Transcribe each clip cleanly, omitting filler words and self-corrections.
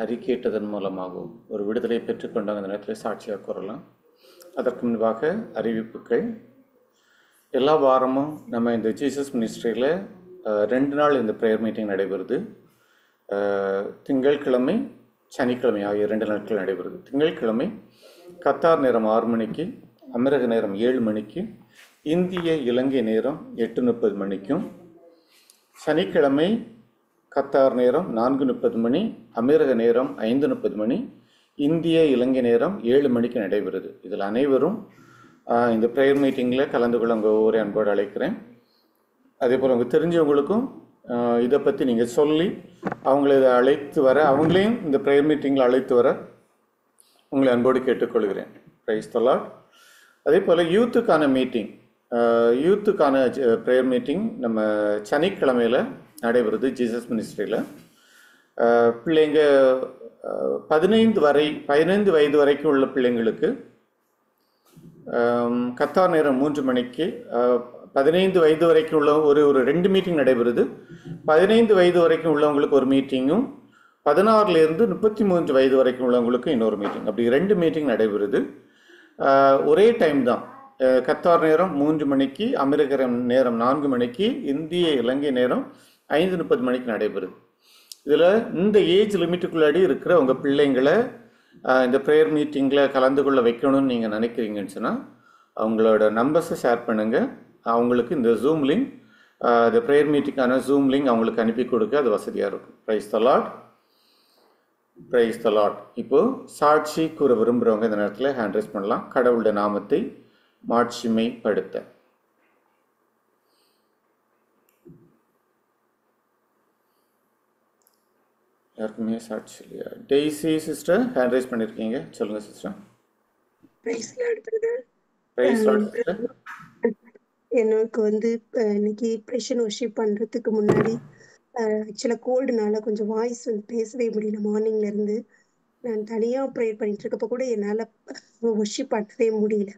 அறிக்கையிட்டதன் மூலமாகவும் ஒரு விடுதலை பெற்றுக்கொண்டாங்க. அந்த நேரத்தில் சாட்சியாக கூறலாம். அதற்கு முன்பாக அறிவிப்புகள். எல்லா வாரமும் நம்ம இந்த ஜீசஸ் மினிஸ்ட்ரியில் 2 நாள் இந்த ப்ரேயர் மீட்டிங் நடைபெறுது. திங்கட்கிழமை சனிக்கிழமை ஆகிய 2 நாட்கள் நடைபெறுது. திங்கட்கிழமை கத்தார் நேரம் 6 மணிக்கு, அமெரிக்க நேரம் 7 மணிக்கு, இந்திய இலங்கை நேரம் 8:30 மணிக்கும், சனிக்கிழமை கத்தார் நேரம் 4:30 மணி, அமெரிக்க நேரம் 5:30 மணி, இந்திய இலங்கை நேரம் 7 மணிக்கு நடைபெறுது. இதில் அனைவரும் இந்த ப்ரேயர் மீட்டிங்கில் கலந்து கொள்ள உங்கள் ஒவ்வொரு அன்போடு அழைக்கிறேன். அதே போல் உங்களுக்கு தெரிஞ்சவங்களுக்கும் இதை பற்றி நீங்கள் சொல்லி அவங்கள இதை அழைத்து வர, அவங்களையும் இந்த ப்ரேயர் மீட்டிங்கில் அழைத்து வர உங்களை அன்போடு கேட்டுக்கொள்கிறேன். Price the Lord. அதே போல் யூத்துக்கான மீட்டிங், யூத்துக்கான ப்ரேயர் மீட்டிங் நம்ம சனிக்கிழமையில் நடைபெறுது ஜீசஸ் மினிஸ்ட்ரியில். பிள்ளைங்க 15 வயது வரைக்கும் உள்ள பிள்ளைங்களுக்கு கத்தார் நேரம் 3 மணிக்கு, 15 வயது வரைக்கும் உள்ள ஒரு 2 மீட்டிங் நடைபெறுது. 15 வயது வரைக்கும் உள்ளவங்களுக்கு ஒரு மீட்டிங்கும், 16லேருந்து 33 வயது வரைக்கும் உள்ளவங்களுக்கு இன்னொரு மீட்டிங், அப்படி 2 மீட்டிங் நடைபெறுது. ஒரே டைம் தான். கத்தார் நேரம் 3 மணிக்கு, அமெரிக்க நேரம் 4 மணிக்கு, இந்திய இலங்கை நேரம் 5:30 மணிக்கு நடைபெறுது. இதில் இந்த ஏஜ் லிமிட்டுக்குள்ளாடி இருக்கிற உங்கள் பிள்ளைங்களை இந்த ப்ரேயர் மீட்டிங்கில் கலந்து கொள்ள வைக்கணும்னு நீங்கள் நினைக்கிறீங்கன்னு சொன்னால் அவங்களோட நம்பர்ஸை ஷேர் பண்ணுங்கள். அவங்களுக்கு இந்த ஜூம் லிங்க், இந்த ப்ரேயர் மீட்டிங்கான ஜூம் லிங்க் அவங்களுக்கு அனுப்பி கொடுக்க அது வசதியாக இருக்கும். Price the Lord. Praise the Lord. இப்போது சாட்சி கூற விரும்புகிறவங்க இந்த நேரத்தில் ஹேண்ட் ரைஸ் பண்ணலாம். கடவுளுடைய நாமத்தை மாட்சிமைப்படுத்த. யாருக்குமே சாட்சி இல்லையா? டெய்ஸி சிஸ்டர் ஹேண்ட் ரைஸ் பண்ணியிருக்கீங்க, சொல்லுங்கள் sister. Praise Lord brother. Praise Lord sister. எனக்கு இன்னைக்கு ப்ரெஷன் வர்ஷிப் பண்றதுக்கு முன்னாடி ஆக்சுவலாக கோல்டுனால கொஞ்சம் வாய்ஸ் பேசவே முடியல. மார்னிங்ல இருந்து நான் தனியா ப்ரேயர் பண்ணிட்டு இருக்கப்ப கூட என்னால் வர்ஷிப் பண்ணவே முடியல.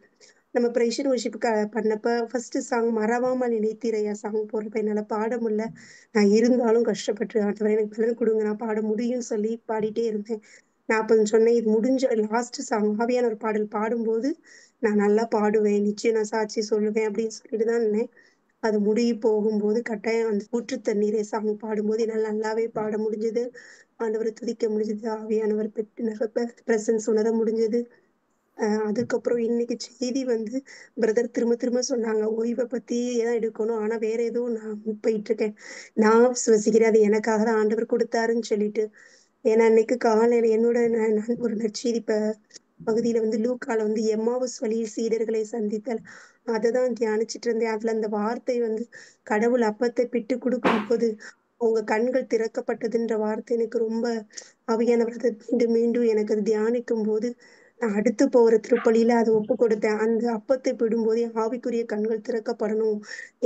நம்ம ப்ரெஷர் வர்ஷிப் பண்ணப்ப ஃபர்ஸ்ட் சாங் மறவாமல் நினைத்தீரையா சாங் போடுறப்ப என்னால் பாட முடியல. நான் இருந்தாலும் கஷ்டப்பட்டு ஆண்டவரே எனக்கு பலன் கொடுங்க, நான் பாட முடியும்னு சொல்லி பாடிட்டே இருந்தேன். நான் அப்போ சொன்னேன், இது முடிஞ்ச லாஸ்ட் சாங் ஆவியான ஒரு பாடல் பாடும்போது நான் நல்லா பாடுவேன், நிச்சயம் நான் சாட்சி சொல்லுவேன் அப்படின்னு சொல்லிட்டு தான் இருந்தேன். அது முடிய போகும்போது கட்டாயம் அந்த ஊற்று தண்ணீரை சாங் பாடும்போது என்னால் நல்லாவே பாட முடிஞ்சது. ஆண்டவரை துதிக்க முடிஞ்சது, ஆவியானவர் பெற்று பிரசன்ஸ் உணர முடிஞ்சது. அதுக்கப்புறம் இன்னைக்கு செய்தி பிரதர் திரும்ப திரும்ப சொன்னாங்க, ஓய்வை பத்தி தான் எடுக்கணும், ஆனா வேற ஏதோ நான் போயிட்டு இருக்கேன். நான் விசுவசிக்கிறேன் அது எனக்காக தான் ஆண்டவர் கொடுத்தாருன்னு சொல்லிட்டு. ஏன்னா இன்னைக்கு காலையில என்னோட ஒரு நற்செய்தி பகுதியில லூக்கால எம்மாவுஸ் வழியில் சீடர்களை சந்தித்தல் அதை தான் தியானிச்சுட்டு இருந்தேன். அதுல அந்த வார்த்தை கடவுள் அப்பத்தை பிட்டு கொடுக்கும் போது அவங்க கண்கள் திறக்கப்பட்டதுன்ற வார்த்தை எனக்கு ரொம்ப ஆவியானவர் மீண்டும் மீண்டும் எனக்கு அது தியானிக்கும் போது நான் அடுத்து போகிற திருப்பலியில அதை ஒப்பு கொடுத்தேன். அந்த அப்பத்தை பிடும்போது ஆவிக்குரிய கண்கள் திறக்கப்படணும்,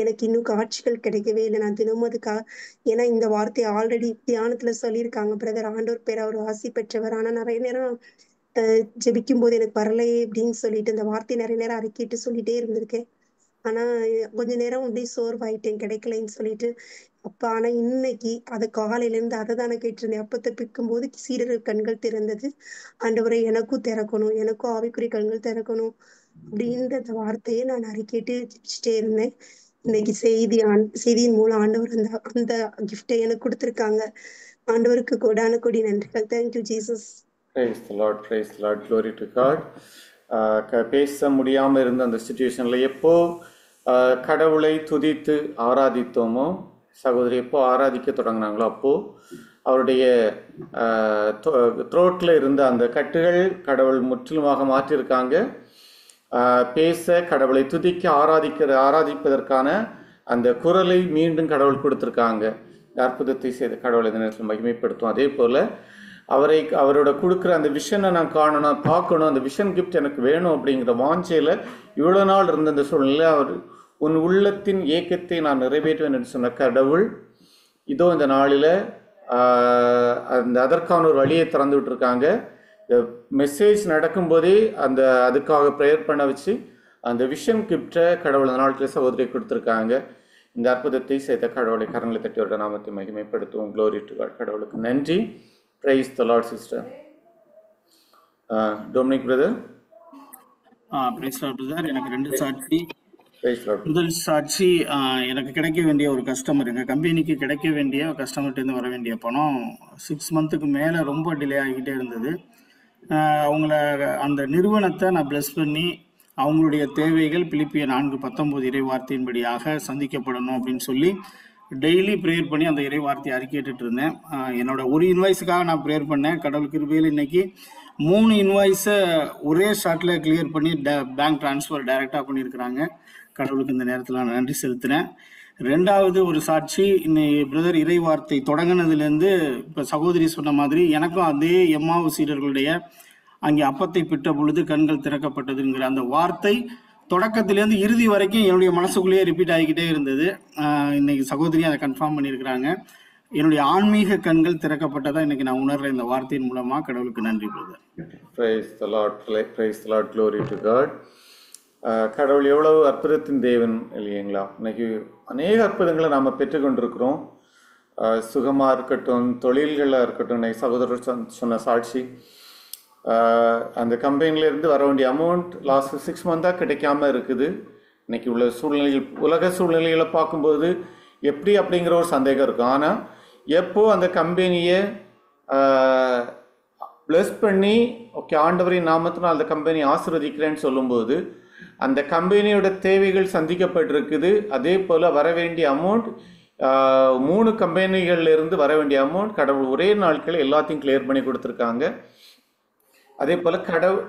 எனக்கு இன்னும் காட்சிகள் கிடைக்கவே இல்லை, நான் தினமும் அதுக்காக. ஏன்னா இந்த வார்த்தையை ஆல்ரெடி தியானத்துல சொல்லியிருக்காங்க பிரதர், ஆண்டோர் பேர் அவர் ஆசி பெற்றவர், ஆனா நிறைய நேரம் ஜெபிக்கும் போது எனக்கு வரலையே அப்படின்னு சொல்லிட்டு இந்த வார்த்தை நிறைய நேரம் அறிக்கிட்டு சொல்லிட்டே இருந்திருக்கேன். ஆனா கொஞ்ச நேரம் அப்படியே சோர்வாயிட்டேன் கிடைக்கலைன்னு சொல்லிட்டு. ஆனா இன்னைக்கு அதை காலையில இருந்து அதை தானே கேட்டிருந்தேன். அப்பத்தை பிக்கும் போது சீடர்கள் கண்கள் திறந்தது. ஆண்டவரை எனக்கும் திறக்கணும், எனக்கும் ஆவிக்குரிய கண்கள் திறக்கணும் அப்படின்ற அந்த வார்த்தையை நான் அறிக்கிட்டு ஜெபிச்சுட்டே இருந்தேன். இன்னைக்கு செய்தியின் மூலம் ஆண்டவர் அந்த அந்த கிஃப்டை எனக்கு கொடுத்திருக்காங்க. ஆண்டவருக்கு கோடான கோடி நன்றிகள். Thank you Jesus. Praise the Lord, praise the Lord, glory to God. பேச முடியாமல் இருந்த அந்த சுச்சுவேஷனில் எப்போ கடவுளை துதித்து ஆராதித்தோமோ, சகோதரி எப்போ ஆராதிக்க தொடங்கினாங்களோ அப்போது அவருடைய த்ரோட்டில் இருந்த அந்த கட்டுகள் கடவுள் முற்றிலுமாக மாற்றியிருக்காங்க. பேச, கடவுளை துதிக்க ஆராதிப்பதற்கான அந்த குரலை மீண்டும் கடவுள் கொடுத்துருக்காங்க. அற்புதத்தை செய்த கடவுளை இந்த நேரத்தில் மகிமைப்படுத்தும். அதே போல் அவரோட கொடுக்குற அந்த விஷனை நான் காணணும், பார்க்கணும், அந்த விஷன் கிஃப்ட் எனக்கு வேணும் அப்படிங்கிற வாஞ்சையில் இவ்வளோ நாள் இருந்த அந்த சூழ்நிலை அவர் உன் உள்ளத்தின் ஏக்கத்தை நான் நிறைவேற்றுவேன் என்று சொன்ன கடவுள் இதோ இந்த நாளில் அதற்கான ஒரு வழியை திறந்து விட்டுருக்காங்க. மெசேஜ் நடக்கும்போதே அதுக்காக ப்ரேயர் பண்ண வச்சு அந்த விஷன் கிஃப்டை கடவுள் அந்த நாட்களில் சகோதரி கொடுத்துருக்காங்க. இந்த அற்புதத்தை செய்த கடவுளை கரங்களை தட்டியோட நாமத்தை மகிமைப்படுத்துவோம். Glory to God. கடவுளுக்கு நன்றி. Praise the Lord, sister. Dominic brother. Praise Lord brother. எனக்கு 2 சாட்சி. Praise the Lord. முதல் சாட்சி, எனக்கு கிடைக்க வேண்டிய ஒரு கஸ்டமர், எங்கள் கம்பெனிக்கு கிடைக்க வேண்டிய கஸ்டமர்கிட்டேருந்து வர வேண்டிய பணம் 6 மந்த்துக்கு மேலே ரொம்ப டிலே ஆகிக்கிட்டே இருந்தது. அவங்கள அந்த நிறுவனத்தை நான் பிளஸ் பண்ணி அவங்களுடைய தேவைகள் பிலிப்பியர் 4:19 இறை வார்த்தையின்படியாக சந்திக்கப்படணும் அப்படின்னு சொல்லி டெய்லி ப்ரேயர் பண்ணி அந்த இறை வார்த்தையை அறிக்கையிட்டு இருந்தேன். என்னோட ஒரு இன்வாய்ஸுக்காக நான் ப்ரேயர் பண்ணேன். கடவுள் கிருபையில் இன்னைக்கு 3 இன்வாய்ஸை ஒரே ஷாட்டில் கிளியர் பண்ணி பேங்க் ட்ரான்ஸ்ஃபர் டைரெக்டாக பண்ணியிருக்கிறாங்க. கடவுளுக்கு இந்த நேரத்தில் நான் நன்றி செலுத்தினேன். 2வது ஒரு சாட்சி, இன்னைக்கு பிரதர் இறை வார்த்தை தொடங்கினதுலேருந்து இப்போ சகோதரி சொன்ன மாதிரி எனக்கும் அதே எம்மாவு சீடர்களுடைய அங்கே அப்பத்தை பிட்ட பொழுது கண்கள் திறக்கப்பட்டதுங்கிற அந்த வார்த்தை தொடக்கத்திலேருந்து இறுதி வரைக்கும் என்னுடைய மனசுக்குள்ளேயே ரிப்பீட் ஆகிக்கிட்டே இருந்தது. இன்னைக்கு சகோதரி அதை கன்ஃபார்ம் பண்ணியிருக்கிறாங்க. என்னுடைய ஆன்மீக கண்கள் திறக்கப்பட்டதா இன்னைக்கு நான் உணர்றேன் இந்த வார்த்தையின் மூலமா. கடவுளுக்கு நன்றி brother. Praise the Lord. Praise the Lord. Glory to God. கடவுள் எவ்வளவு அற்புதத்தின் தேவன் இல்லைங்களா? இன்னைக்கு அநேக அற்புதங்களை நாம் பெற்றுக்கொண்டிருக்கிறோம். சுகமாக இருக்கட்டும், தொழில்களாக இருக்கட்டும். இன்னைக்கு சகோதரர் சொன்ன சாட்சி, அந்த கம்பெனிலேருந்து வர வேண்டிய அமௌண்ட் லாஸ்ட் 6 மந்தாக கிடைக்காம இருக்குது. இன்னைக்கு உள்ள சூழ்நிலைகள், உலக சூழ்நிலைகளை பார்க்கும்போது எப்படி அப்படிங்கிற ஒரு சந்தேகம் இருக்கும். ஆனால் எப்போ அந்த கம்பெனியை ப்ளஸ் பண்ணி ஓகே ஆண்டவரின் நாமத்தினால் அந்த கம்பெனி ஆசீர்வதிக்கிறேன்னு சொல்லும்போது அந்த கம்பெனியோட தேவைகள் சந்திக்கப்பட்டிருக்குது. அதே போல் வர வேண்டிய அமௌண்ட் 3 கம்பெனிகள்லேருந்து வர வேண்டிய அமௌண்ட் கடவுள் ஒரே நாட்கள் எல்லாத்தையும் கிளியர் பண்ணி கொடுத்துருக்காங்க. அதே போல் கடவுள்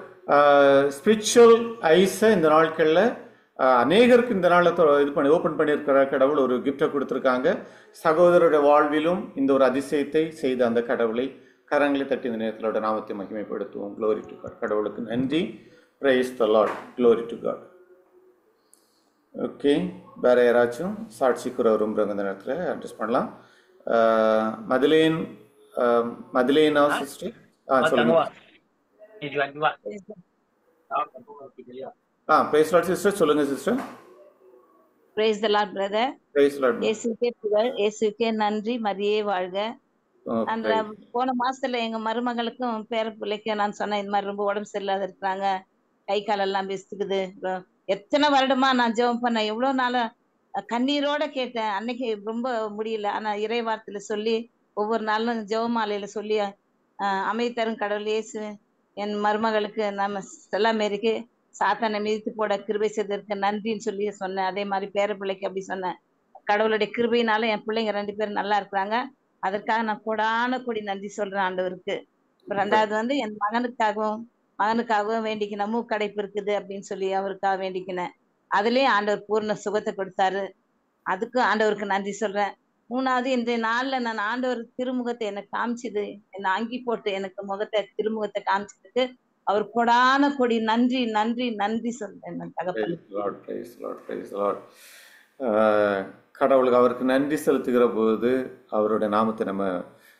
ஸ்பிரிச்சுவல் ஐஸை இந்த நாட்களில் அநேகருக்கு இந்த நாளில் இது பண்ணி ஓப்பன் பண்ணியிருக்கிற கடவுள் ஒரு கிஃப்டை கொடுத்துருக்காங்க. சகோதரருடைய வாழ்விலும் இந்த ஒரு அதிசயத்தை செய்த அந்த கடவுளை கரங்களை தட்டி இந்த நேரத்திலோட நாமத்தை மகிமைப்படுத்துவோம். Glory to God. கடவுளுக்கு நன்றி. Praise the Lord. Glory to God. Okay, வேறு யாராச்சும் சாட்சி கூற விரும்புகிறவங்க இந்த நேரத்தில் அட்ரஸ் பண்ணலாம். மதிலேனா சிஸ்டர் சொல்லுங்க. Praise the Lord சிஸ்டர், சொல்லுங்க sister. Praise the Lord brother. Praise the Lord. இயேசுவுக்கே புகழ், இயேசுவுக்கே நன்றி, மரியே வாழ்க. அந்த போன மாசத்துல எங்க மருமகளுக்கும் பேர பிள்ளைக்கும் நான் சொன்னேன், இந்த மாதிரி ரொம்ப உடம்பு சரியில்லாத இருக்கிறாங்க, கை காலெல்லாம் பிசுக்குது. எத்தனை வருடமா நான் ஜெபம் பண்ணேன், எவ்வளவு நாளா கண்ணீரோட கேட்டேன். அன்னைக்கு ரொம்ப முடியல. ஆனா இறை வார்த்தையில சொல்லி ஒவ்வொரு நாளும் ஜெபமாலையில சொல்லி அமைதி தரும் கடவுள் இயேசு என் மருமகளுக்கு நம்ம செல்லாமேரிக்கு சாத்தானை மிதித்து போட கிருபை செய்ததற்கு நன்றின்னு சொல்லி சொன்னேன். அதே மாதிரி பேர பிள்ளைக்கு அப்படி சொன்னேன். கடவுளுடைய கிருபையினால என் பிள்ளைங்க 2 பேரும் நல்லா இருக்கிறாங்க. அதற்காக நான் கொடி நன்றி சொல்றேன் ஆண்டவருக்கு. 2வது என் மகனுக்காகவும் வேண்டிக்கினேன். மூக்கடைப்பு இருக்குது அப்படின்னு சொல்லி அவருக்காக வேண்டிக்கினேன். அதுலயே ஆண்டவர் பூர்ண சுகத்தை கொடுத்தாரு. அதுக்கும் ஆண்டவருக்கு நன்றி சொல்றேன். 3வது இன்றைய நாள்ல நான் ஆண்டவர் திருமுகத்தை எனக்கு காமிச்சது, என்னை அங்கி போட்டு எனக்கு திருமுகத்தை காமிச்சதுக்கு அவர் கொடி நன்றி நன்றி நன்றி சொல்றேன். கடவுளுக்கு அவருக்கு நன்றி செலுத்துகிற போது அவருடைய நாமத்தை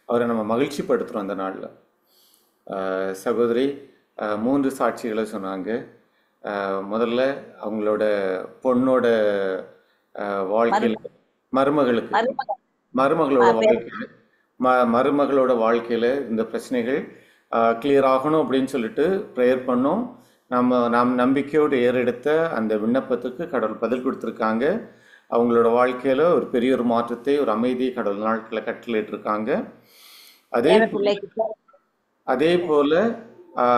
அவரை நம்ம மகிழ்ச்சி படுத்துகிறோம் அந்த நாளில். சகோதரி 3 சாட்சிகளை சொன்னாங்க. முதல்ல அவங்களோட பொண்ணோட வாழ்க்கையில் மருமகளோட வாழ்க்கையில் இந்த பிரச்சனைகள் கிளியர் ஆகணும் அப்படின்னு சொல்லிட்டு ப்ரேயர் பண்ணோம். நாம் நம்பிக்கையோடு ஏறெடுத்த அந்த விண்ணப்பத்துக்கு கடவுள் பதில் கொடுத்துருக்காங்க. அவங்களோட வாழ்க்கையில் ஒரு பெரிய ஒரு மாற்றத்தை, ஒரு அமைதியை கடவுள் நாட்களில் கட்டளையிட்டிருக்காங்க. அதே போல்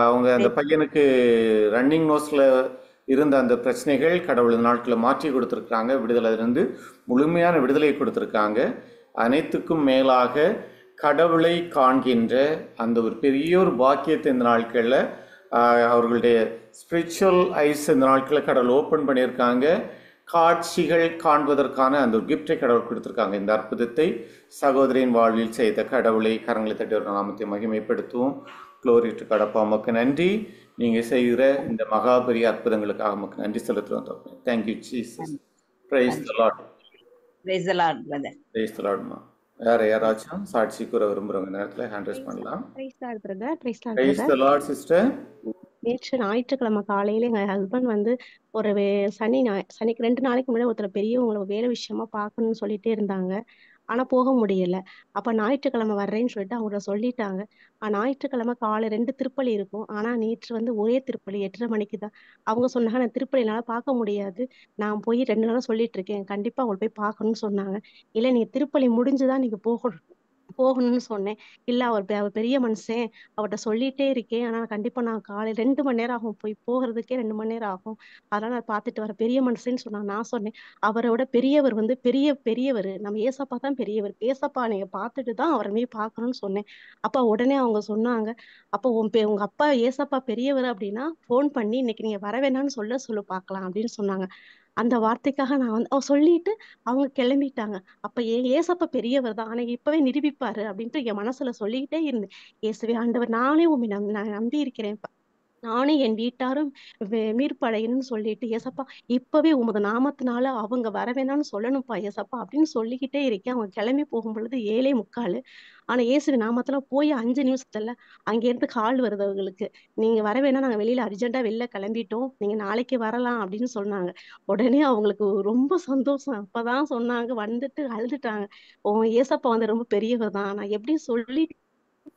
அவங்க அந்த பையனுக்கு ரன்னிங் நோஸில் இருந்த அந்த பிரச்சனைகள் கடவுள் நாட்களில் மாற்றி கொடுத்துருக்காங்க. விடுதலையிலிருந்து முழுமையான விடுதலை கொடுத்துருக்காங்க. அனைத்துக்கும் மேலாக கடவுளை காண்கின்ற அந்த ஒரு பெரிய ஒரு பாக்கியத்தை இந்த நாட்களில் அவர்களுடைய ஸ்பிரிச்சுவல் ஐஸ் இந்த நாட்களில் கடவுள் ஓப்பன் பண்ணியிருக்காங்க. காட்சிகள் காண்பதற்கான அந்த ஒரு கிஃப்டை கடவுள் கொடுத்துருக்காங்க. இந்த அற்புதத்தை சகோதரியின் வாழ்வில் செய்த கடவுளை கரங்களை தட்டி ஒரு நாமத்தை மகிமைப்படுத்துவோம். Glory to God. அப்பா உமக்கு நன்றி, நீங்கள் செய்கிற இந்த மகாபெரிய அற்புதங்களுக்காக உமக்கு நன்றி செலுத்துகிறோம். Thank you Jesus. Praise the Lord. Praise the Lord brother. Praise the லார்ட்மா. வேற யாராச்சும் சாட்சி கூற விரும்புறவங்க நேரத்தில் ஹேண்ட் ரைஸ் பண்ணலாம். Praise Lord brother. Praise the Lord sister. நேற்று ஞாயிற்றுக்கிழமை காலையில எங்க ஹஸ்பண்ட் ஒரு சனி 2 நாளைக்கு முன்னாடி ஒருத்தர் பெரியவங்களை வேலை விஷயமா பார்க்கணும்னு சொல்லிட்டே இருந்தாங்க. ஆனா போக முடியல. அப்ப ஞாயிற்றுக்கிழமை வர்றேன்னு சொல்லிட்டு அவங்க சொல்லிட்டாங்க. ஞாயிற்றுக்கிழமை காலை 2 திருப்பலி இருக்கும். ஆனா நேற்று வந்து ஒரே திருப்பலி 8:30 மணிக்கு தான். அவங்க சொன்னாங்க, "நான் திருப்பலி என்னால பார்க்க முடியாது. நான் போய் 2 நாளா சொல்லிட்டு இருக்கேன். கண்டிப்பா அவங்கள போய் பார்க்கணும்னு" சொன்னாங்க. "இல்ல நீங்க திருப்பலி முடிஞ்சுதான் நீங்க போகணும்னு சொன்னேன்." "இல்ல அவர் பெரிய மனுஷன். அவர்ட்ட சொல்லிட்டே இருக்கேன். ஆனா கண்டிப்பா நான் காலையில 2 மணி நேரம் ஆகும். போய் போகிறதுக்கே 2 மணி நேரம் ஆகும். அதனால நான் பார்த்துட்டு வரேன்." பெரிய மனுஷன்னு சொன்னாங்க. நான் சொன்னேன், "அவரை விட பெரியவர் வந்து பெரியவர். நம்ம ஏசப்பா தான் பெரியவர். ஏசப்பா நீங்க பார்த்துட்டு தான் அவரை போய் பார்க்கணும்னு" சொன்னேன். அப்ப உடனே அவங்க சொன்னாங்க, "அப்போ உங்க அப்பா ஏசப்பா பெரியவர் அப்படின்னா ஃபோன் பண்ணி இன்னைக்கு நீங்க வர வேணாம்னு சொல்லு பார்க்கலாம்" அப்படின்னு சொன்னாங்க. அந்த வார்த்தைக்காக நான் வந்து சொல்லிட்டு அவங்க கிளம்பிட்டாங்க. அப்ப ஏசப்பா பெரியவர் தான். ஆனா இப்பவே நிரூபிப்பாரு அப்படின்ட்டு என் மனசுல சொல்லிக்கிட்டே இருந்தேன். இயேசுவே ஆண்டவர், நானே உம்மை நான் நம்பி இருக்கிறேன். நானும் என் வீட்டாரும் மீட்படையணும்னு சொல்லிட்டு, ஏசப்பா இப்பவே உமது நாமத்தினால அவங்க வர வேணாம்னு சொல்லணும்ப்பா ஏசப்பா அப்படின்னு சொல்லிக்கிட்டே இருக்கேன். அவங்க கிளம்பி போகும்பொழுது 7:45. ஆனா இயேசுவின் நாமத்துல போய் 5 நிமிஷத்துல அங்கேருந்து கால் வருது அவங்களுக்கு. "நீங்க வர வேணாம். நாங்க வெளியில அர்ஜென்ட்டா வெளில கிளம்பிட்டோம். நீங்க நாளைக்கு வரலாம்" அப்படின்னு சொன்னாங்க. உடனே அவங்களுக்கு ரொம்ப சந்தோஷம். அப்பதான் சொன்னாங்க, வந்துட்டு அழுதுட்டாங்க. "ஓ ஏசப்பா வந்து ரொம்ப பெரியவர் தான். நான் எப்படி சொல்லிட்டு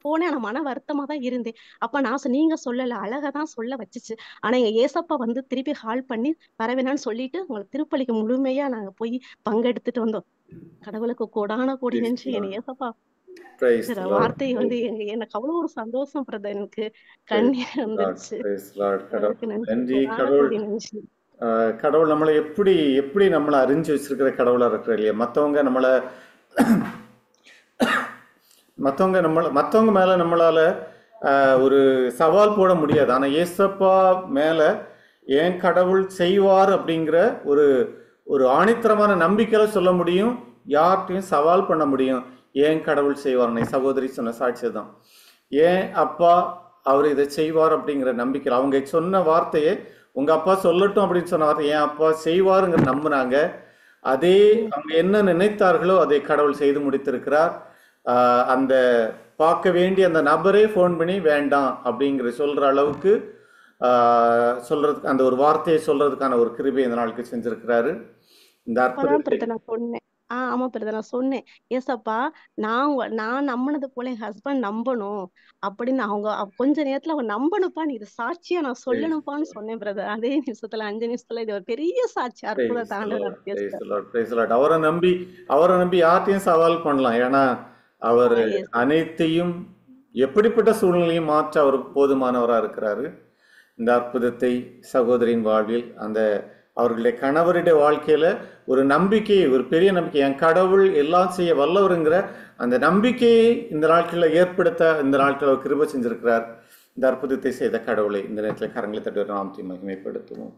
போனேன். ஆனா மன வருத்தமா தான் இருந்தேன்." அப்ப நான் நீங்க சொல்லல. அழகா தான் சொல்ல வச்சுச்சு. ஆனா எங்க ஏசப்பா வந்து திருப்பி கால் பண்ணி வர வேணாம்னு சொல்லிட்டு, உங்கள திருப்பலிக்கு முழுமையா நாங்க போய் பங்கெடுத்துட்டு வந்தோம். கடவுளுக்கு கோடான கோடி Praise நன்றி. the N Lord. ஏசப்பா Praise பேசுற the Lord. வார்த்தை வந்து எனக்கு அவ்வளோ ஒரு சந்தோஷம் பிரதர். எனக்கு Praise கண்ணீர் the Lord. வந்துருச்சு. Praise the Lord. கடவுளுக்கு கடவுள் நன்றி. நன்றி. கோடான கடவுள் கோடி நன்றி. கடவுள் நம்மளை எப்படி எப்படி நம்மளை அறிஞ்சு வச்சிருக்கிற கடவுளா இருக்கிற இல்லையா? மற்றவங்க மேல நம்மளால ஒரு சவால் போட முடியாது. ஆனா ஏசப்பா மேல என் கடவுள் செய்வார் அப்படிங்கிற ஒரு ஒரு ஆணித்தரமான நம்பிக்கையில சொல்ல முடியும். யார்கிட்டையும் சவால் பண்ண முடியும். ஏன் கடவுள் செய்வார்னு சகோதரி சொன்ன சாட்சி தான். ஏன் அப்பா அவர் இதை செய்வார் அப்படிங்கிற நம்பிக்கை. அவங்க சொன்ன வார்த்தையை உங்க அப்பா சொல்லட்டும் அப்படின்னு சொன்ன வார்த்தை என் அப்பா செய்வாருங்கிற நம்பினாங்க. அதே அவங்க என்ன நினைத்தார்களோ அதை கடவுள் செய்து முடித்திருக்கிறார். அந்த பார்க்க வேண்டிய அந்த நபரே ஃபோன் பண்ணி வேண்டாம் அப்படிங்கிற சொல்ற அளவுக்கு சொல்றதுக்கு அந்த ஒரு வார்த்தையை சொல்றதுக்கான ஒரு கிருபை இந்த நாளுக்கு செஞ்சிருக்கிறாரு. இந்த அப்பதான் அற்புதத்தை பிரதர் நான் சொன்னேன். ஆமா பிரதர் நான் சொன்னேன். ஏசப்பா நான் நம்பினது போல என் ஹஸ்பண்ட் நம்பணும் அப்படின்னு கொஞ்ச நேரத்துல அவங்க நம்பணுப்பா, நீ இதை சாட்சியா நான் சொல்லணும்ப்பான்னு சொன்னேன் பிரதர். அதே நிமிஷத்துல 5 நிமிஷத்துல இது ஒரு பெரிய சாட்சி, அற்புதத்தை ஆண்டவர் நடத்தி வச்சிட்டார். அவரை நம்பி யார்ட்டையும் சவால் பண்ணலாம். ஏன்னா அவர் Yes. அனைத்தையும் எப்படிப்பட்ட சூழ்நிலையும் மாற்ற அவர் போதுமானவரா இருக்கிறாரு. இந்த அற்புதத்தை சகோதரின் வாழ்வில் அவர்களுடைய கணவருடைய வாழ்க்கையில ஒரு நம்பிக்கை, ஒரு பெரிய நம்பிக்கை, என் கடவுள் எல்லாம் செய்ய வல்லவருங்கிற அந்த நம்பிக்கையை இந்த நாட்களில் ஏற்படுத்த இந்த நாட்களில் அவர் கிருபை செஞ்சிருக்கிறார். இந்த அற்புதத்தை செய்த கடவுளை இந்த நேரத்தில் கரங்களை தட்டி நாமத்தை மகிமைப்படுத்துவோம்.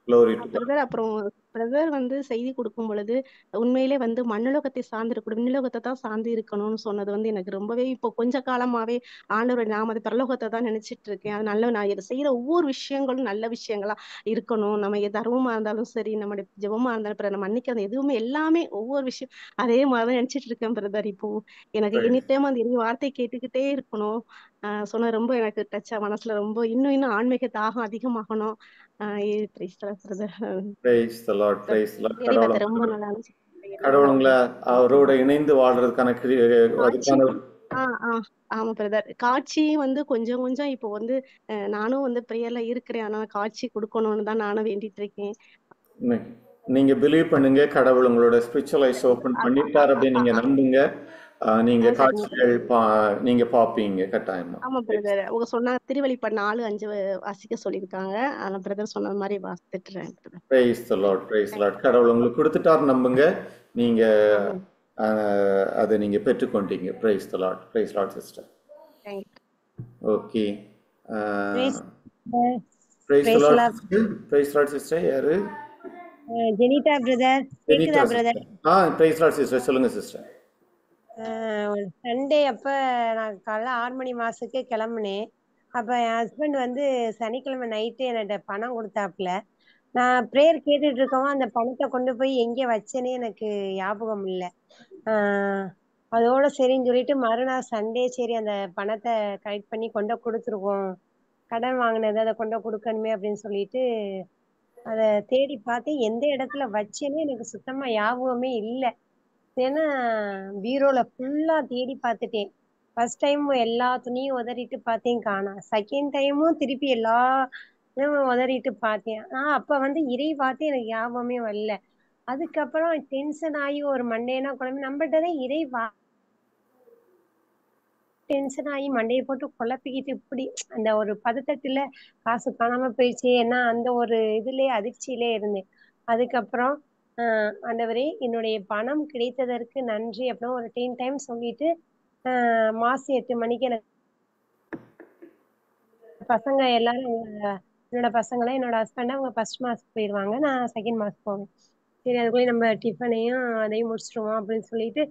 Glory to God. பிரதர் அப்புறம் பிரதர் வந்து செய்தி கொடுக்கும் பொழுது உண்மையிலே வந்து மண்ணுலகத்தை சார்ந்து இருக்கணும், விண்ணுலகத்தை தான் சார்ந்து இருக்கணும்னு சொன்னது வந்து எனக்கு ரொம்பவே இப்போ கொஞ்ச காலமாவே ஆண்டவருடைய நாம அது பரலோகத்தை தான் நினைச்சிட்டு இருக்கேன். அது நான் இதை செய்யற ஒவ்வொரு விஷயங்களும் நல்ல விஷயங்களா இருக்கணும். நம்ம தர்மமா இருந்தாலும் சரி, நம்முடைய ஜெபமா இருந்தாலும் பிறர் நம்ம மன்னிக்கிறது எதுவுமே எல்லாமே ஒவ்வொரு விஷயம் அதே மாதிரிதான் நினைச்சிட்டு இருக்கேன் பிரதர். இப்போ எனக்கு Praise. எனி டைம் அந்த வார்த்தை கேட்டுக்கிட்டே இருக்கணும். சொன்ன ரொம்ப எனக்கு டச்சா மனசுல ரொம்ப இன்னும் ஆன்மீக தாகம் அதிகமாகணும். praise the Lord, brother. Praise the Lord. Praise the Lord. சரி brother, ரொம்ப நல்லா இருந்துச்சு. கடவுள் உங்களை அவரோட இணைந்து வாழ்றதுக்கான காட்சி அதுக்கான ஆமா பிரதர். காட்சி வந்து கொஞ்சம் கொஞ்சம் இப்போ வந்து நானும் வந்து பிரேயர்ல இருக்கிறேன். ஆனா காட்சி கொடுக்கணும்னு தான் நானும் வேண்டிட்டு இருக்கேன். நீங்க பிலீவ் பண்ணுங்க. கடவுள் உங்களோட ஸ்பிரிச்சுவல் ஐஸ் ஓபன் பண்ணிட்டார் அப்படின்னு நீங்க நம்புங்க. நீங்க சரிங்க காட்சிகள் நீங்க பாப்பீங்க கட்டாயமா. ஆமா பிரதர். அவங்க சொன்னா திருவெளிப்பாடு 4:5 வாசிக்க சொல்லியிருக்காங்க. ஆனா பிரதர் சொன்ன மாதிரி வாசித்துட்டுறேன் brother. Praise the Lord. Praise the Lord. கடவுள் உங்களுக்கு கொடுத்துட்டார் நம்புங்க. நீங்க அதை நீங்க பெற்றுக்கொண்டீங்க. Praise the Lord. Praise Lord sister. Thank you. Okay. Praise Praise the Lord. Lord. Praise Lord sister. யாரு? ஜெனிதா பிரதர். கேக்குதா பிரதர்? Praise Lord sister. சொல்லுங்க சிஸ்டர். சண்டே அப்ப நான் காலைல 6 மணி மாசுக்கு கிளம்புனேன். அப்ப என் ஹஸ்பண்ட் வந்து சனிக்கிழமை நைட்டு என்கிட்ட பணம் கொடுத்தாப்புல. நான் ப்ரேயர் கேட்டுட்டு இருக்கவும் அந்த பணத்தை கொண்டு போய் எங்கே வச்சேனே எனக்கு ஞாபகம் இல்லை. அதோட சரின்னு சொல்லிட்டு மறுநாள் சண்டே சரி அந்த பணத்தை கலெக்ட் பண்ணி கொண்டு கொடுத்துருவோம், கடன் வாங்கினது அதை கொண்டு கொடுக்கணுமே அப்படின்னு சொல்லிட்டு அதை தேடி பார்த்து எந்த இடத்துல வச்சேனே எனக்கு சுத்தமா ஞாபகமே இல்லை. ஏன்னா பீரோல ஃபுல்லா தேடி பார்த்துட்டேன். ஃபர்ஸ்ட் டைம் எல்லா துணியும் உதறிட்டு பார்த்தேன் காணோம். செகண்ட் டைமும் திருப்பி எல்லா இதுவும் உதறிட்டு பார்த்தேன். அப்ப வந்து இறை வார்த்தை எனக்கு ஞாபகமே வரல. அதுக்கப்புறம் டென்ஷன் ஆகி ஒரு மண்டேனா குழம்பு நம்மள்ட்ட தான் டென்ஷன் ஆகி மண்டையை போட்டு குழப்பிக்கிட்டு இப்படி அந்த ஒரு பதட்டத்துல காசு காணாம போயிடுச்சு. ஏன்னா அந்த ஒரு இதுலயே அதிர்ச்சியிலே இருந்தேன். அதுக்கப்புறம் ஆண்டவரே என்னுடைய பணம் கிடைத்ததற்கு நன்றி அப்படின்னு ஒரு 10 டைம் சொல்லிட்டு மாசம் 8 மணிக்கு எனக்கு பசங்க எல்லாரும் என்னோட பசங்களாம் என்னோட ஹஸ்பண்ட் அவங்க ஃபர்ஸ்ட் மாஸ் போயிடுவாங்க, நான் செகண்ட் மாஸ் போவேன். சரி அதுக்குள்ளே நம்ம டிஃபனையும் அதையும் முடிச்சிருவோம் அப்படின்னு சொல்லிட்டு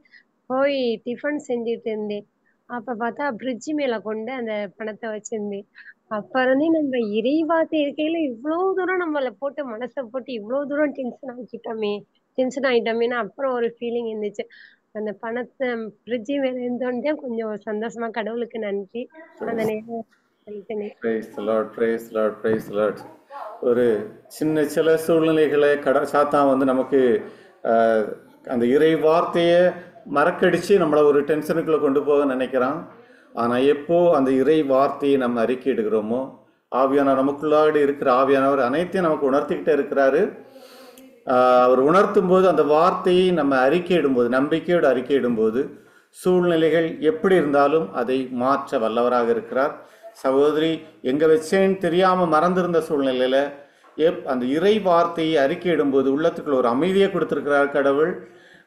போய் டிஃபன் செஞ்சுட்டு இருந்தேன். அப்ப பார்த்தா பிரிட்ஜ் மேல கொண்டு அந்த பணத்தை வச்சிருந்தேன். அப்ப இருந்தே நம்ம இறைவார்த்தை இருக்கையில இவ்வளவு தூரம் நம்மள போட்டு மனசை போட்டு இவ்வளவு தூரம் டென்ஷன் ஆயிட்டோமேன்னு அப்புறம் ஒரு ஃபீலிங் இருந்துச்சு. அந்த பணத்தை பிரிட்ஜ் மேல இருந்தோன்னே கொஞ்சம் சந்தோஷமா கடவுளுக்கு நன்றி அந்த நேரம் சொல்லிட்டேனே. Praise the Lord, praise the Lord, praise the Lord. ஒரு சில சூழ்நிலைகளை சாத்தான் வந்து நமக்கு அந்த இறை வார்த்தையை மறக்கடிச்சு நம்மளை ஒரு டென்ஷனுக்குள்ளே கொண்டு போக நினைக்கிறான். ஆனால் எப்போ அந்த இறை வார்த்தையை நம்ம அறிக்கையிடுகிறோமோ, ஆவியானவர் நமக்குள்ளாடி இருக்கிற ஆவியானவர் அனைத்தையும் நமக்கு உணர்த்திக்கிட்டே இருக்கிறாரு. அவர் உணர்த்தும் போது அந்த வார்த்தையை நம்ம அறிக்கையிடும்போது, நம்பிக்கையோடு அறிக்கையிடும்போது, சூழ்நிலைகள் எப்படி இருந்தாலும் அதை மாற்ற வல்லவராக இருக்கிறார். சகோதரி எங்கே வச்சேன்னு தெரியாமல் மறந்திருந்த சூழ்நிலையில் அந்த இறை வார்த்தையை அறிக்கையிடும்போது உள்ளத்துக்குள்ள ஒரு அமைதியை கொடுத்துருக்கிறார் கடவுள்.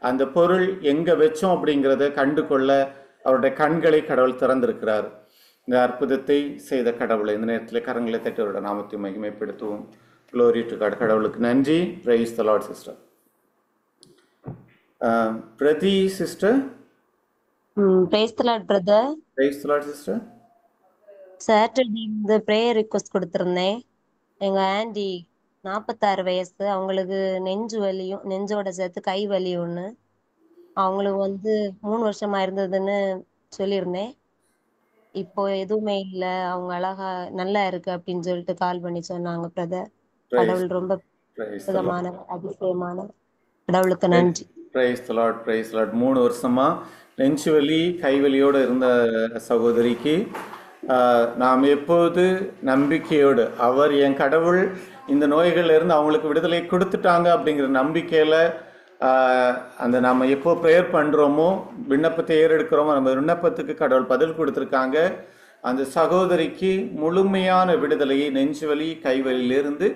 அந்த பொருள் எங்கே வச்சோம் அப்படிங்கிறத கண்டு கொள்ள அவருடைய கண்களை கடவுள் திறந்திருக்கிறார். இந்த அற்புதத்தை செய்த கடவுளை இந்த நேரத்தில் கரங்களை தட்டி அவரோட நாமத்தை மகிமைப்படுத்துவோம். Glory to God. கடவுளுக்கு நன்றி. Praise the Lord, sister. Prati, sister. Praise the Lord, brother. Praise the Lord, sister. Saturday இந்த ப்ரேயர் ரிக்வஸ்ட் கொடுத்துருந்தேன். எங்க ஆண்டி 46 வயசு, அவங்களுக்கு நெஞ்சு வலியும் நெஞ்சோட சேர்த்து கை வலி ஒன்று, அவங்களுக்கு வந்து 3 வருஷமா இருந்ததுன்னு சொல்லியிருந்தேன். இப்போ எதுவுமே இல்லை, அவங்க அழகா நல்லா இருக்கு அப்படின்னு சொல்லிட்டு கால் பண்ணி சொன்னாங்க பிரதர். கடவுள் ரொம்ப அற்புதமான அதிசயமான கடவுளுக்கு நன்றி. Praise the Lord, praise the Lord. 3 வருஷமா நெஞ்சு வலி கைவலியோடு இருந்த சகோதரிக்கு நாம் எப்போது நம்பிக்கையோடு அவர் என் கடவுள் இந்த நோய்கள்ல இருந்து அவங்களுக்கு விடுதலை கொடுத்துட்டாங்க அப்படிங்கிற நம்பிக்கையில் அந்த நாம் எப்போ ப்ரேயர் பண்ணுறோமோ, விண்ணப்பத்தை ஏறெடுக்கிறோமோ, நம்ம விண்ணப்பத்துக்கு கடவுள் பதில் கொடுத்துருக்காங்க. அந்த சகோதரிக்கு முழுமையான விடுதலையை, நெஞ்சுவலி கைவலியிலிருந்து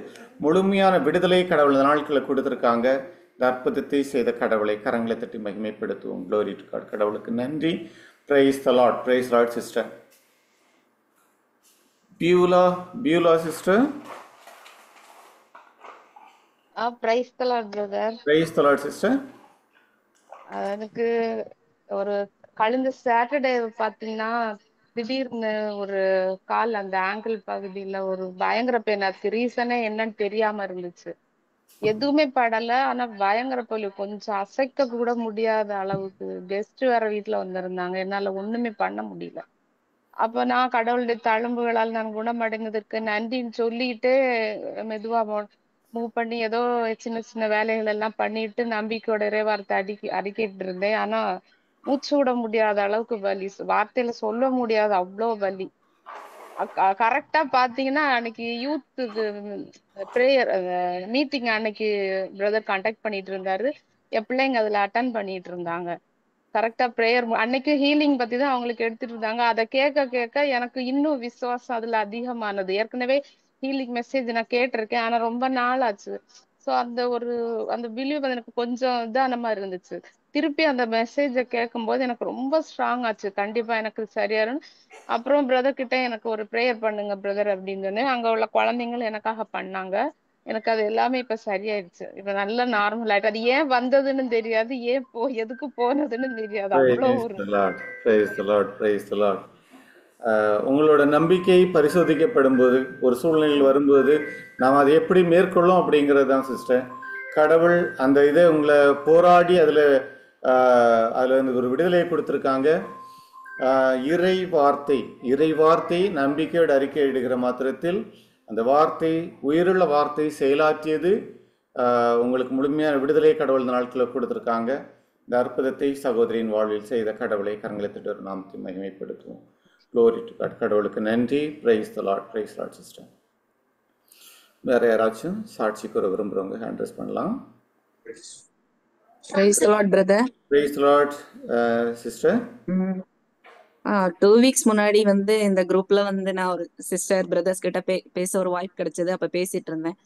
முழுமையான விடுதலை கடவுள் நாட்களில் கொடுத்துருக்காங்க. இந்த அற்புதத்தை செய்த கடவுளை கரங்களை தட்டி மகிமைப்படுத்துவோம். Glory to God. கடவுளுக்கு நன்றி. Praise the Lord, praise the Lord, sister. Beulah sister. Praise the Lord, brother. Praise the Lord, sister. எனக்கு ஒரு கழிந்த சாட்டர்டே பாத்தீங்கன்னா திடீர்னு ஒரு கால் அந்த ஆங்கிள் பகுதியில ஒரு பயங்கர பெயின். அதுக்கு ரீசனே என்னன்னு தெரியாம இருந்துச்சு. எதுவுமே படல, ஆனா பயங்கர பெயின், கொஞ்சம் அசைக்க கூட முடியாத அளவுக்கு. கெஸ்ட் வேற வீட்டுல வந்திருந்தாங்க, என்னால ஒண்ணுமே பண்ண முடியல. அப்ப நான் கடவுளுடைய தழும்புகளால் நான் குணமடைந்ததற்கு நன்றின்னு சொல்லிட்டு மெதுவா மூவ் பண்ணி ஏதோ சின்ன சின்ன வேலைகள் எல்லாம் பண்ணிட்டு நம்பிக்கையோட இறைவார்த்தை அறிக்கிட்டு இருந்தேன். ஆனா மூச்சு விட முடியாத அளவுக்கு வலி, வார்த்தையில சொல்ல முடியாத அவ்வளோ வலி. கரெக்டா பாத்தீங்கன்னா அன்னைக்கு யூத் ப்ரேயர் மீட்டிங் அன்னைக்கு பிரதர் கான்டாக்ட் பண்ணிட்டு இருந்தாரு. என் பிள்ளைங்க அதுல அட்டன் பண்ணிட்டு இருந்தாங்க. கரெக்டா ப்ரேயர் அன்னைக்கு ஹீலிங் பத்தி தான் அவங்களுக்கு எடுத்துட்டு இருந்தாங்க. அதை கேட்க கேட்க எனக்கு இன்னும் விசுவாசம் அதுல அதிகமானது. ஏற்கனவே ஹீலிங் மெசேஜ் நான் கேட்டிருக்கேன், ஆனா ரொம்ப நாள் ஆச்சு. ஸோ அந்த பிலீவ் எனக்கு கொஞ்சம் இதான மாதிரி இருந்துச்சு. திருப்பி அந்த மெசேஜை கேட்கும்போது எனக்கு ரொம்ப ஸ்ட்ராங் ஆச்சு, கண்டிப்பா எனக்கு சரியாரும். அப்புறம் பிரதர் கிட்ட எனக்கு ஒரு ப்ரேயர் பண்ணுங்க பிரதர் அப்படின்னு சொன்னேன். அங்க உள்ள குழந்தைங்களும் எனக்காக பண்ணாங்க. எனக்கு அது எல்லாமே இப்ப சரியாயிடுச்சு. இப்ப நல்ல நார்மல் ஆயிட்டு. அது ஏன் வந்ததுன்னு தெரியாது, எதுக்கு போனதுன்னு தெரியாது. அவ்வளவு ஒரு உங்களோட நம்பிக்கை பரிசோதிக்கப்படும் போது, ஒரு சூழ்நிலையில் வரும்போது நாம் அதை எப்படி மேற்கொள்ளோம் அப்படிங்கிறது தான் சிஸ்டர். கடவுள் அந்த இதை உங்களை போராடி அதில் இருந்து ஒரு விடுதலையை கொடுத்துருக்காங்க. இறை வார்த்தை நம்பிக்கையோடு அறிக்கை இடுகிற மாத்திரத்தில் அந்த வார்த்தை, உயிருள்ள வார்த்தை செயலாற்றியது உங்களுக்கு முழுமையான விடுதலை கடவுள் நாட்களில் கொடுத்துருக்காங்க. இந்த அற்புதத்தை சகோதரியின் வாழ்வில் செய்த கடவுளை கரங்களை தட்டி ஒரு நாமத்தை மகிமைப்படுத்துவோம். Glory to God. கடவுளுக்கு நன்றி. Praise the Lord. Praise the Lord sister. வேற யாராச்சும் சாட்சி கூற விரும்புறவங்க ஹேண்ட் ரைஸ் பண்ணலாம். Praise the Lord, brother. Praise the Lord, sister. 2 weeks முன்னாடி இந்த குரூப்ல நான் ஒரு சிஸ்டர் பிரதர்ஸ் கிட்ட பேச ஒரு வாய்ப்பு கிடைச்சது. அப்ப பேசிட்டு இருந்தேன்.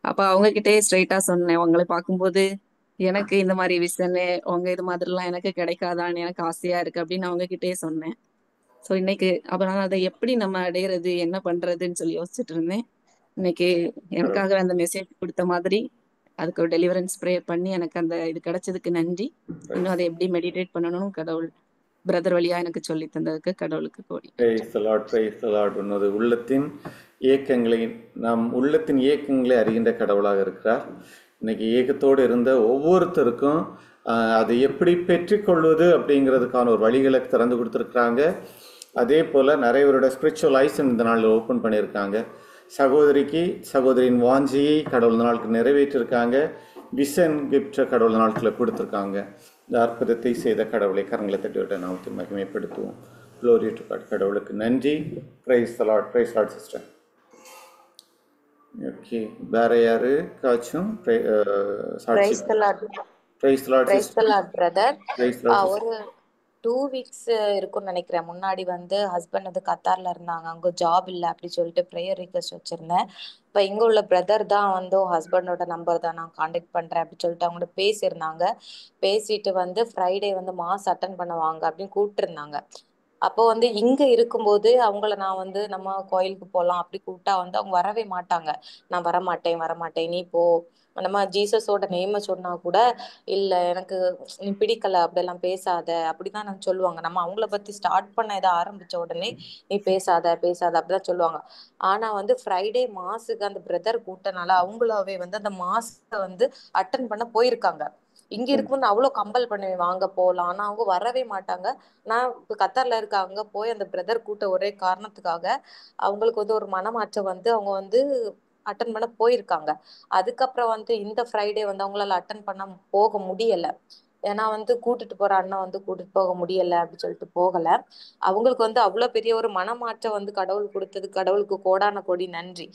அப்ப அவங்க கிட்டே ஸ்ட்ரைட்டா சொன்னேன், உங்களை பார்க்கும்போது எனக்கு இந்த மாதிரி விஷயம் உங்க இது மாதிரிலாம் எனக்கு கிடைக்காதான்னு எனக்கு ஆசையா இருக்கு அப்படின்னு அவங்க கிட்டே சொன்னேன். ஸோ இன்னைக்கு அப்ப நான் அதை எப்படி நம்ம அடையிறது என்ன பண்றதுன்னு சொல்லி யோசிச்சுட்டு இருந்தேன். இன்னைக்கு எனக்காக அந்த மெசேஜ் கொடுத்த மாதிரி அதுக்கு ஒரு டெலிவரன்ஸ் ப்ரேயர் பண்ணி எனக்கு அந்த இது கிடைச்சதுக்கு நன்றி. இன்னும் அதை எப்படி மெடிடேட் பண்ணணும் கடவுள் பிரதர் வழியா எனக்கு சொல்லி தந்ததுக்கு கடவுளுக்கு கோடி. Praise the Lord, praise the Lord. உன்னது உள்ளத்தின் இயக்கங்களை அறிகின்ற கடவுளாக இருக்கிறார். இன்னைக்கு ஏக்கத்தோடு இருந்த ஒவ்வொருத்தருக்கும் அதை எப்படி பெற்றுக்கொள்வது அப்படிங்கிறதுக்கான ஒரு வழிகளை திறந்து கொடுத்துருக்குறாங்க. அதே போல் நிறைய பேரோட ஸ்பிரிச்சுவல் ஐஸ் இந்த நாளில் ஓப்பன் பண்ணியிருக்காங்க. சகோதரியின் வாஞ்சியை கடவுள் நாளுக்கு நிறைவேற்றிருக்காங்க. விஷன் கிஃப்டை கடவுள் நாட்களில் கொடுத்துருக்காங்க. இந்த அற்புதத்தை செய்த கடவுளை கரங்களை தட்டிவிட்ட நாமத்தை மகிமைப்படுத்துவோம். Glory to God. கடவுளுக்கு நன்றி. Praise the Lord. Praise the Lord sister. Okay, வேற யாரு காச்சும் Praise the Lord. Praise the Lord Praise sister. the Lord, brother. Praise the Lord sister. ஒரு 2 weeks இருக்கும்னு நினைக்கிறேன். முன்னாடி ஹஸ்பண்ட் கத்தார்ல இருந்தாங்க. அங்க ஜாப் இல்லை அப்படி சொல்லிட்டு ப்ரேயர் ரிக்வெஸ்ட் வச்சிருந்தேன். இப்போ இங்க உள்ள பிரதர் தான் ஹஸ்பண்டோட நம்பர் தான் நான் கான்டாக்ட் பண்றேன் அப்படி சொல்லிட்டு அவங்களோட பேசியிருந்தாங்க. பேசிட்டு ஃப்ரைடே மாஸ் அட்டன் பண்ண வாங்க அப்படின்னு கூப்பிட்டு இருந்தாங்க. அப்போ இங்க இருக்கும்போது அவங்கள நான் நம்ம கோயிலுக்கு போகலாம் அப்படி கூப்பிட்டா அவங்க வரவே மாட்டாங்க. நான் வரமாட்டேன் நீ போ, நம்ம ஜீசஸோட நேம சொன்னா கூட இல்ல எனக்கு நீ பிடிக்கல அப்படியெல்லாம் பேசாத அப்படிதான் நம்ம சொல்லுவாங்க. நம்ம அவங்கள பத்தி ஸ்டார்ட் பண்ண இதை ஆரம்பிச்ச உடனே நீ பேசாத அப்படிதான் சொல்லுவாங்க. ஆனா ஃப்ரைடே மாஸுக்கு அந்த பிரதர் கூட்டனால அவங்களாவே அந்த மாஸை அட்டன் பண்ண போயிருக்காங்க. இங்க இருக்கும்போது அவ்வளவு கம்பல் பண்ணுவேன் வாங்க போகலாம், ஆனா அவங்க வரவே மாட்டாங்க. நான் இப்ப கத்தார்ல இருக்காங்க போய் அந்த பிரதர் கூட்ட ஒரே காரணத்துக்காக அவங்களுக்கு ஒரு மனமாற்றம் அவங்க அட்டன் பண்ண போயிருக்காங்க. அதுக்கப்புறம் இந்த ஃப்ரைடே அவங்களால அட்டன் பண்ண போக முடியல. ஏன்னா கூட்டிட்டு போற அண்ணன் கூட்டிட்டு போக முடியல அப்படின்னு சொல்லிட்டு போகல. அவங்களுக்கு அவ்வளவு பெரிய ஒரு மனமாற்றம் கடவுள் கொடுத்தது கடவுளுக்கு கோடான கோடி நன்றி.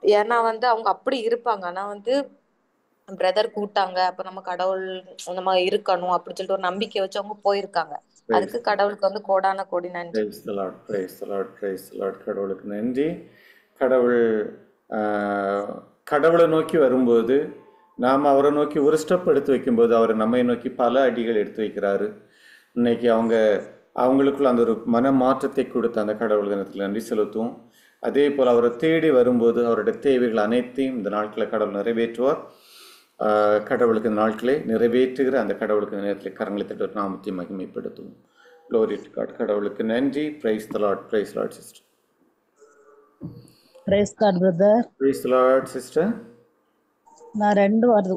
ஏன்னா அவங்க அப்படி இருப்பாங்க. ஆனா பிரதர் கூட்டாங்க அப்ப நம்ம கடவுள் நம்ம இருக்கணும் அப்படின்னு சொல்லிட்டு ஒரு நம்பிக்கை வச்சு அவங்க போயிருக்காங்க. அதுக்கு கடவுளுக்கு கோடான கோடி நன்றி. Praise the Lord, praise the Lord, praise the Lord. கடவுளுக்கு நன்றி. கடவுளை நோக்கி வரும்போது நாம் அவரை நோக்கி ஒரு ஸ்டெப் எடுத்து வைக்கும்போது அவர் நம்மை நோக்கி பல அடிகள் எடுத்து வைக்கிறாரு. இன்னைக்கு அவங்களுக்குள்ள அந்த ஒரு மன மாற்றத்தை கொடுத்த அந்த கடவுள் தினத்தில் நன்றி செலுத்துவோம். அதே போல் அவரை தேடி வரும்போது அவருடைய தேவைகள் அனைத்தையும் இந்த நாட்களில் கடவுள் நிறைவேற்றுவார். கடவுளுக்கு இந்த நாட்களை நிறைவேற்றுகிற அந்த கடவுளுக்கு நேரத்தில் கரங்களை தட்டு நாமத்தை மகிமைப்படுத்துவோம். Glory to God. கடவுளுக்கு நன்றி. Praise the Lord. Praise the Lord sister. Praise God, brother. Praise the Lord sister. நான்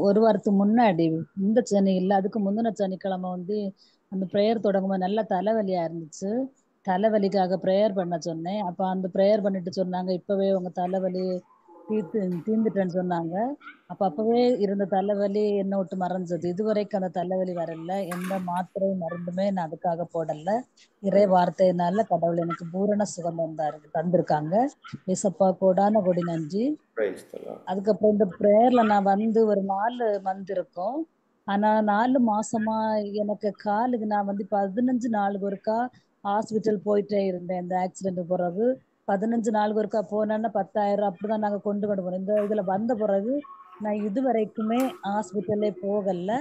ஒரு வாரத்துக்கு முன்னாடி இந்த சனி இல்லை அதுக்கு முந்தின சனிக்கிழமை அந்த ப்ரேயர் தொடங்கும்போது நல்ல தலைவலியா இருந்துச்சு. தலைவலிக்காக ப்ரேயர் பண்ண சொன்னேன். அப்போ அந்த ப்ரேயர் பண்ணிட்டு சொன்னாங்க இப்பவே உங்க தலைவலி தீர்ந்துட்டேன்னு சொன்னாங்க. அப்பவே இருந்த தலைவலி என்ன விட்டு மறைஞ்சது. இதுவரைக்கும் அந்த தலைவலி வரல. எந்த மாத்திரை மருந்துமே நான் அதுக்காக போடல. இறை வார்த்தையினால கடவுள் எனக்கு பூரண சுகம் தந்திருக்காங்க. ஏசப்பா கோடான கோடி நன்றி. அதுக்கப்புறம் இந்த ப்ரேயர்ல நான் ஒரு 4 மந்த் இருக்கும். ஆனா 4 மாசமா எனக்கு காலுக்கு நான் 15 நாளுக்கு ஒருக்கா ஹாஸ்பிட்டல் போயிட்டே இருந்தேன். இந்த ஆக்சிடென்ட் பிறகு 15 நாளுக்கு ஒருக்கா போனேன்னா 10,000 அப்படிதான் நாங்க கொண்டு போறோம். இந்த இதுல வந்த பிறகு நான் இது வரைக்குமே ஹாஸ்பிட்டல்லே போகல.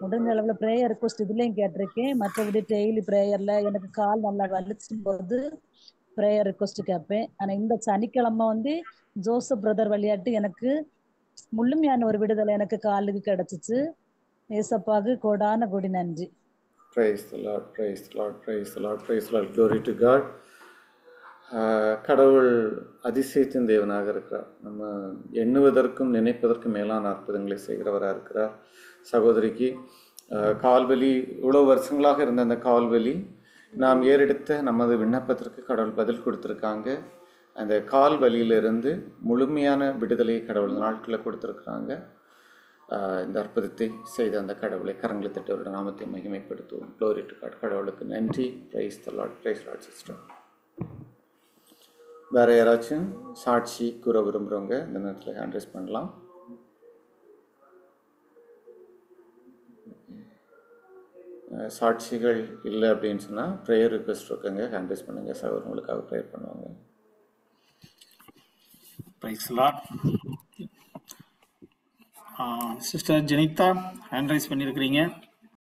முடிஞ்ச அளவுல ப்ரேயர் ரிக்வெஸ்ட் இதுலயும் கேட்டிருக்கேன். மற்றபடி டெய்லி ப்ரேயர்ல எனக்கு கால் நல்லா வலிச்சும் போது ப்ரேயர் ரிக்வெஸ்ட் கேட்பேன். ஆனா இந்த சனிக்கிழமை ஜோசப் பிரதர் வழியாட்டு எனக்கு முழுமையான ஒரு விடுதலை எனக்கு காலுக்கு கிடைச்சிச்சு. ஏசப்பாவுக்கு கோடான கோடி நன்றி. Praise the Lord, praise the Lord, praise the Lord, praise the Lord. Glory to God. கடவுள் அதிசயத்தின் தேவனாக இருக்கிறார். நம்ம எண்ணுவதற்கும் நினைப்பதற்கும் மேலான அற்புதங்களை செய்கிறவராக இருக்கிறார். சகோதரிக்கு கால்வலி இவ்வளோ வருஷங்களாக இருந்த அந்த கால்வலி நாம் ஏறெடுத்த நமது விண்ணப்பத்திற்கு கடவுள் பதில் கொடுத்துருக்காங்க. அந்த கால் வலியிலிருந்து முழுமையான விடுதலையை கடவுள் நாட்களில் கொடுத்துருக்குறாங்க. இந்த அற்புதத்தை செய்த அந்த கடவுளை கரங்களை தட்டி அவருடைய நாமத்தை மகிமைப்படுத்துவோம். Glory to God. கடவுளுக்கு நன்றி. Praise the Lord. Praise Lord sister. வேறு யாராச்சும் சாட்சி கூற விரும்புகிறவங்க இந்த நேரத்தில் ஹேண்ட் ரைஸ் பண்ணலாம். சாட்சிகள் இல்லை அப்படின்னு சொன்னால் ப்ரேயர் ரிக்வெஸ்ட் இருக்குங்க, ஹேண்ட் ரைஸ் பண்ணுங்கள். சார் உங்களுக்காக ப்ரேயர் பண்ணுவாங்க. Praise Lord. Sister Jenitha hand raise பண்ணியிருக்கிறீங்க.